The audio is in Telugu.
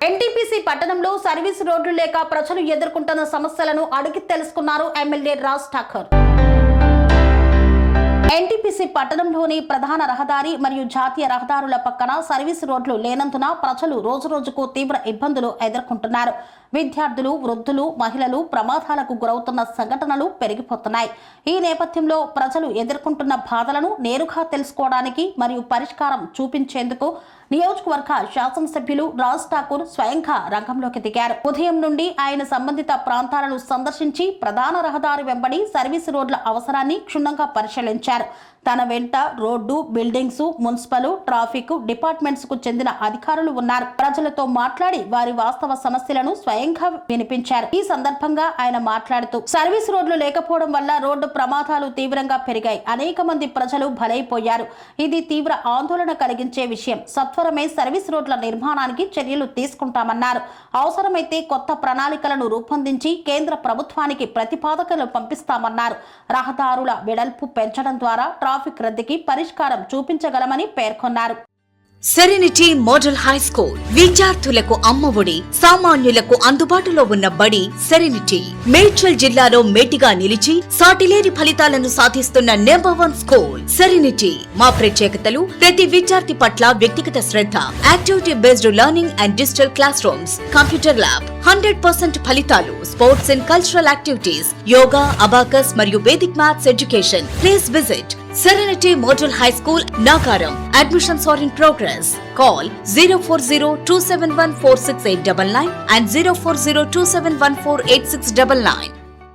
ఎన్టీపీసీ పట్టణంలో సర్వీస్ రోడ్లు లేక ప్రజలు ఎదుర్కొంటున్న సమస్యలను అడిగి తెలుసుకున్నారు ఎమ్మెల్యే రాజ్ ఠాకూర్. ఎన్టీపీసీ పట్టణంలోని ప్రధాన రహదారి మరియు జాతీయ రహదారుల పక్కన సర్వీస్ రోడ్లు లేనందున ప్రజలు రోజురోజుకు తీవ్ర ఇబ్బందులు ఎదుర్కొంటున్నారు. విద్యార్థులు, వృద్ధులు, మహిళలు ప్రమాదాలకు గురవుతున్న సంఘటనలు పెరిగిపోతున్నాయి. ఈ నేపథ్యంలో ప్రజలు ఎదుర్కొంటున్న బాధలను నేరుగా తెలుసుకోవడానికి మరియు పరిష్కారం చూపించేందుకు నియోజకవర్గ శాసనసభ్యులు రాజ్ ఠాకూర్ స్వయంగా రంగంలోకి దిగారు. ఉదయం నుండి ఆయన సంబంధిత ప్రాంతాలను సందర్శించి ప్రధాన రహదారి వెంబడి సర్వీస్ రోడ్ల అవసరాన్ని క్షుణ్ణంగా పరిశీలించారు. తన వెంట road, buildings, municipal, traffic departments కు చెందిన అధికారులు ఉన్నారు. ప్రజలతో మాట్లాడి వారి వాస్తవ సమస్యలను స్వయంగా వినిపించారు. ఈ సందర్భంగా ఆయన మాట్లాడుతూ, సర్వీస్ రోడ్లు లేకపోవడం వల్ల రోడ్డు ప్రమాదాలు తీవ్రంగా పెరిగాయి. అనేక మంది ప్రజలు బలైపోయారు. ఇది తీవ్ర ఆందోళన కలిగించే విషయం. సత్వరమే సర్వీస్ రోడ్ల నిర్మాణానికి చర్యలు తీసుకుంటామన్నారు. అవసరమైతే కొత్త ప్రణాళికలను రూపొందించి కేంద్ర ప్రభుత్వానికి ప్రతిపాదనలు పంపిస్తామన్నారు. రహదారుల వెడల్పు పెంచడం ద్వారా ట్రాఫిక్ రద్దీకి పరిష్కారం చూపించగలమని పేర్కొన్నారు. సెరెనిటీ మోడల్ హై స్కూల్ విద్యార్థులకు అమ్మఒడి, సామాన్యులకు అందుబాటులో ఉన్న బడి సెరెనిటీ. మేడ్చల్ జిల్లాలో మేటిగా నిలిచి సాటిలేని ఫలితాలను సాధిస్తున్న #1 స్కూల్ సెరెనిటీ. మా ప్రత్యేకతలు ప్రతి విద్యార్థి పట్ల వ్యక్తిగత శ్రద్ధ, activity based learning and digital classrooms, computer lab, 100% ఫలితాలు, sports and cultural activities, yoga, abacus మరియు vedic maths education. Please visit Serenity Model High School, Nagaram. Admissions are in progress. Call 040-271-46899 and 040-271-48699.